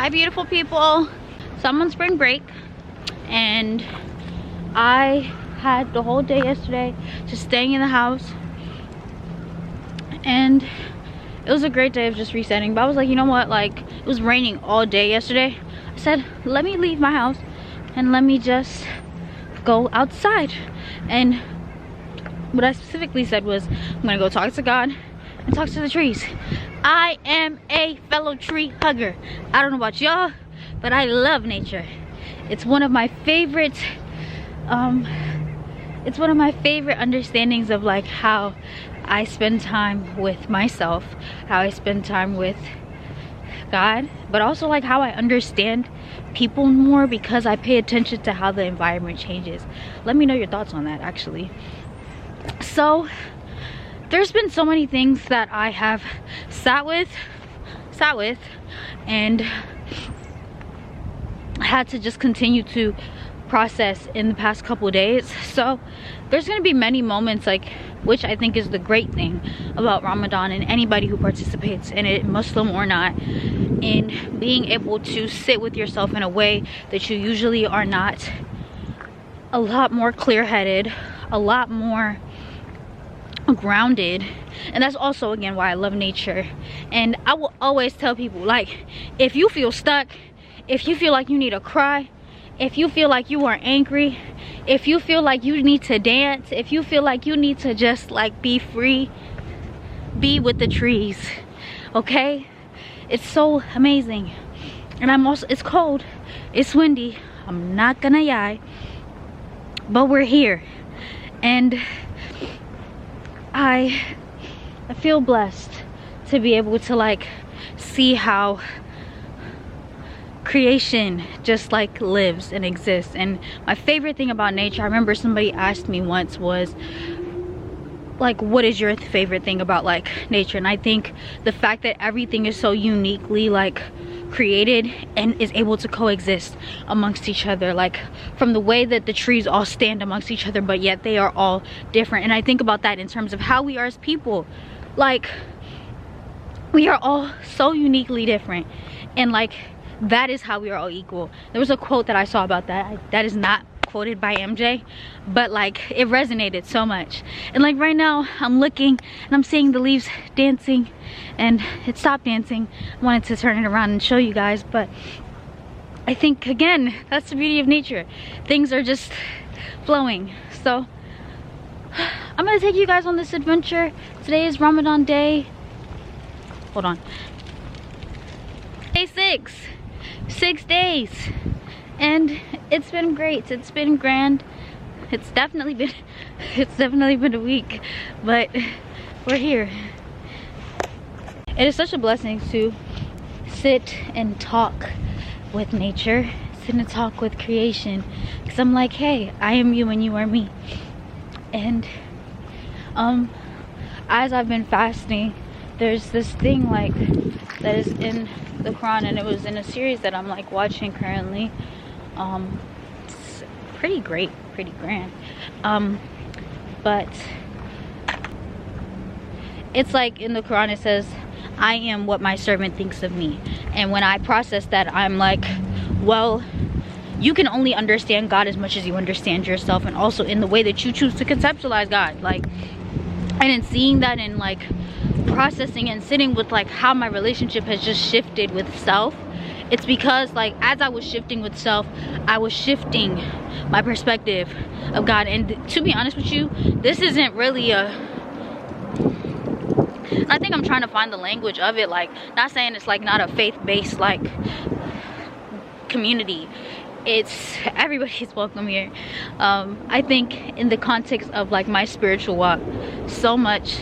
Hi beautiful people. So I'm on spring break and I had the whole day yesterday just staying in the house, and it was a great day of just resetting. But I was like, you know what, like it was raining all day yesterday. I said, let me leave my house and let me just go outside. And what I specifically said was, I'm gonna go talk to God and talk to the trees. I am a fellow tree hugger. I don't know about y'all, but I love nature. It's one of my favorite understandings of like how I spend time with myself, how I spend time with God, but also like how I understand people more because I pay attention to how the environment changes. Let me know your thoughts on that actually. So there's been so many things that I have sat with and had to just continue to process in the past couple days. So there's going to be many moments, like, which I think is the great thing about Ramadan and anybody who participates in it, Muslim or not, in being able to sit with yourself in a way that you usually are not. A lot more clear-headed, a lot more grounded. And that's also again why I love nature. And I will always tell people, like, if you feel stuck, if you feel like you need to cry, if you feel like you are angry, if you feel like you need to dance, if you feel like you need to just like be free, be with the trees, okay? It's so amazing. And I'm also, it's cold, it's windy, I'm not gonna lie, but we're here. And I feel blessed to be able to like see how creation just like lives and exists. And my favorite thing about nature, I remember somebody asked me once, was like, what is your favorite thing about like nature? And I think the fact that everything is so uniquely like created and is able to coexist amongst each other, like from the way that the trees all stand amongst each other, but yet they are all different. And I think about that in terms of how we are as people. Like, we are all so uniquely different, and like that is how we are all equal. There was a quote that I saw about that. That is not quoted by MJ, but like it resonated so much. And like right now I'm looking and I'm seeing the leaves dancing, and it stopped dancing. I wanted to turn it around and show you guys, but I think again that's the beauty of nature. Things are just flowing. So I'm gonna take you guys on this adventure. Today is Ramadan day, hold on, day 6 days, and it's been great. It's been grand. It's definitely been a week, but we're here. It is such a blessing to sit and talk with nature, sit and talk with creation, because I'm like, hey, I am you and you are me. And as I've been fasting, there's this thing like that is in the Quran, and it was in a series that I'm like watching currently. It's pretty great, pretty grand, but it's like in the Quran it says, I am what my servant thinks of me. And when I process that, I'm like, well, you can only understand God as much as you understand yourself, and also in the way that you choose to conceptualize God. Like, and in seeing that and like processing and sitting with like how my relationship has just shifted with self, it's because like as I was shifting with self, I was shifting my perspective of God. And to be honest with you, this isn't really a, I think I'm trying to find the language of it, like not saying it's like not a faith-based like community. It's, everybody's welcome here. I think in the context of like my spiritual walk, so much,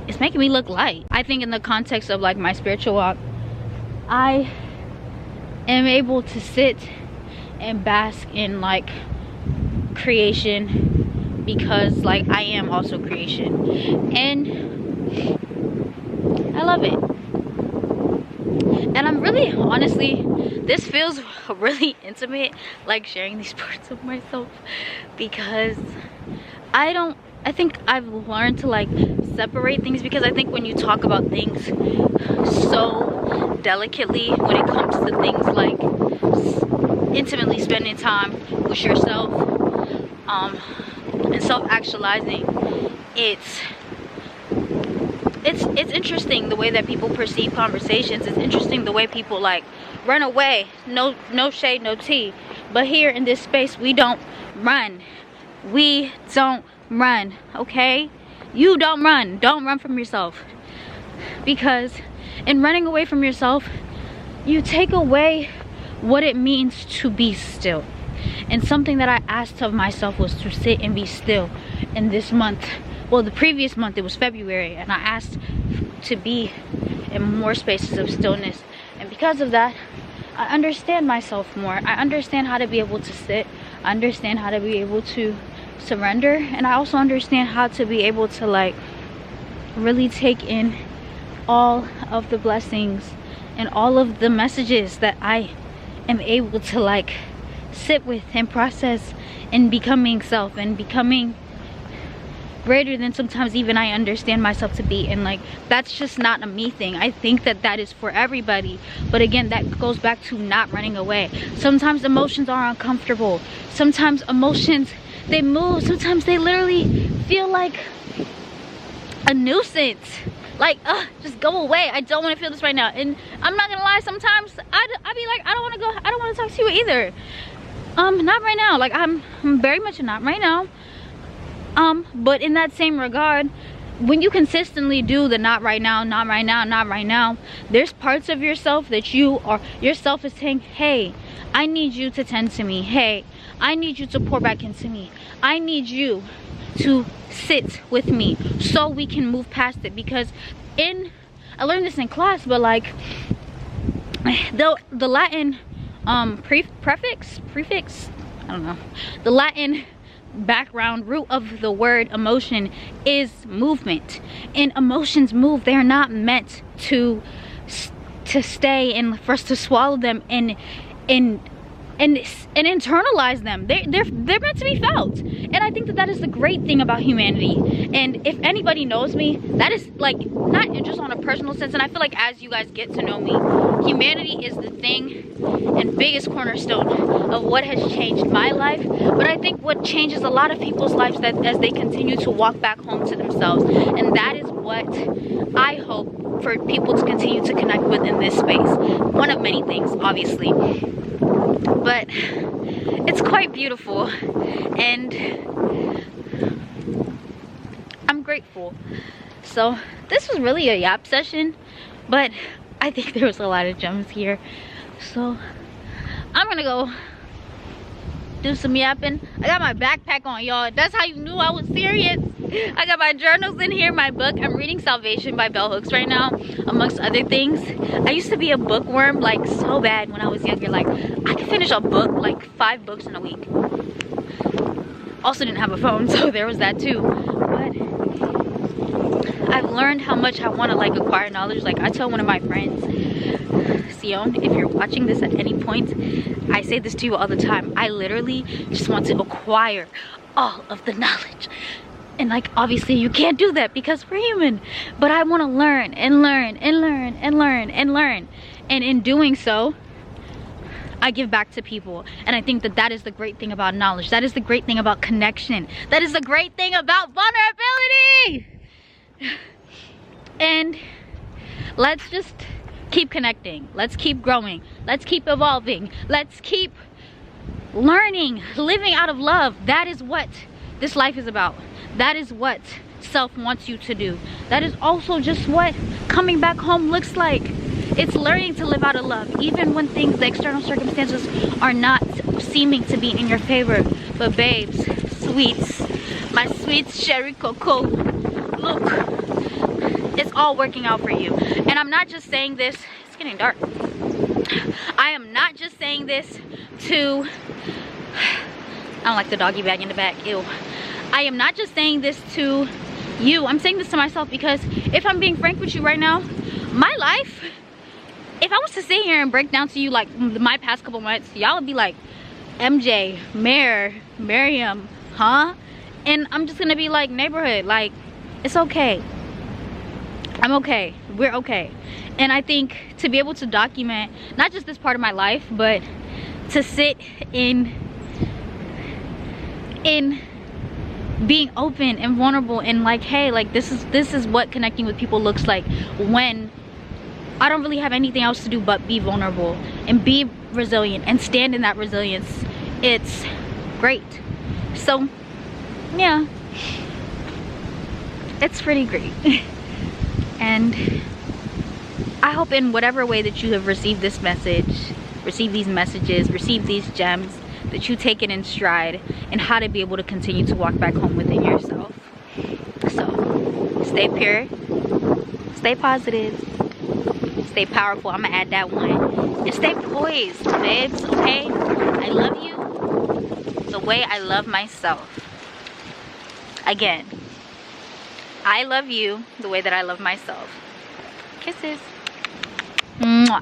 it's making me look light. I think in the context of like my spiritual walk, I am able to sit and bask in like creation, because like I am also creation, and I love it. And I'm really, honestly, this feels really intimate, like sharing these parts of myself, because I think I've learned to like separate things, because I think when you talk about things so delicately when it comes to things like intimately spending time with yourself, and self-actualizing. It's interesting the way that people perceive conversations. It's interesting the way people like run away. No shade, no tea. But here in this space, we don't run. We don't run, okay? You don't run. Don't run from yourself. Because in running away from yourself, you take away what it means to be still. And something that I asked of myself was to sit and be still in this month. Well, the previous month, it was February, and I asked to be in more spaces of stillness. And because of that, I understand myself more. I understand how to be able to sit. I understand how to be able to surrender. And I also understand how to be able to like really take in all of the blessings and all of the messages that I am able to like sit with and process, and becoming self and becoming greater than sometimes even I understand myself to be. And like, that's just not a me thing. I think that that is for everybody. But again, that goes back to not running away. Sometimes emotions are uncomfortable. Sometimes emotions, they move. Sometimes they literally feel like a nuisance. Like, just go away. I don't want to feel this right now. And I'm not gonna lie, sometimes I be like, I don't want to go, I don't want to talk to you either. Not right now. Like, I'm very much not right now. But in that same regard, when you consistently do the not right now, not right now, not right now, there's parts of yourself that yourself is saying, hey, I need you to tend to me. Hey, I need you to pour back into me. I need you to sit with me so we can move past it. Because I learned this in class, but like the Latin prefix, I don't know, the Latin background root of the word emotion is movement, and emotions move. They are not meant to stay and for us to swallow them and internalize them. They're meant to be felt. And I think that that is the great thing about humanity. And if anybody knows me, that is like not just on a personal sense, and I feel like as you guys get to know me, humanity is the thing and biggest cornerstone of what has changed my life. But I think what changes a lot of people's lives that as they continue to walk back home to themselves. And that is what I hope for people to continue to connect with in this space. One of many things, obviously. But it's quite beautiful, and I'm grateful. So this was really a yap session, but I think there was a lot of gems here. So I'm gonna go do some yapping. I got my backpack on, y'all. That's how you knew I was serious. I got my journals in here, my book. I'm reading Salvation by Bell Hooks right now, amongst other things. I used to be a bookworm like so bad when I was younger. Like, I could finish a book, like 5 books in a week. Also didn't have a phone, so there was that too. But I've learned how much I want to like acquire knowledge. Like, I tell one of my friends, Sion, if you're watching this at any point, I say this to you all the time. I literally just want to acquire all of the knowledge. And like, obviously you can't do that because we're human, but I want to learn and learn and learn and learn and learn. And in doing so, I give back to people. And I think that that is the great thing about knowledge. That is the great thing about connection. That is the great thing about vulnerability. And let's just keep connecting. Let's keep growing. Let's keep evolving. Let's keep learning, living out of love. That is what this life is about. That is what self wants you to do. That is also just what coming back home looks like. It's learning to live out of love, even when things, the external circumstances are not seeming to be in your favor. But babes, sweets, my sweet cherry cocoa, look, it's all working out for you. And I'm not just saying this, it's getting dark. I am not just saying this to, I don't like the doggy bag in the back, ew. I am not just saying this to you, I'm saying this to myself, because if I'm being frank with you right now, my life, if I was to sit here and break down to you like my past couple months, y'all would be like, MJ, Miriam, huh? And I'm just gonna be like, neighborhood, like, it's okay. I'm okay. We're okay. And I think to be able to document not just this part of my life, but to sit in being open and vulnerable and like, hey, like this is what connecting with people looks like when I don't really have anything else to do but be vulnerable and be resilient and stand in that resilience. It's great. So yeah, it's pretty great. And I hope in whatever way that you have received this message, received these messages, received these gems, that you take it in stride and how to be able to continue to walk back home within yourself. So stay pure, stay positive, stay powerful. I'm gonna add that one. And stay poised, babes, okay? I love you the way I love myself. Again, I love you the way that I love myself. Kisses. Mwah.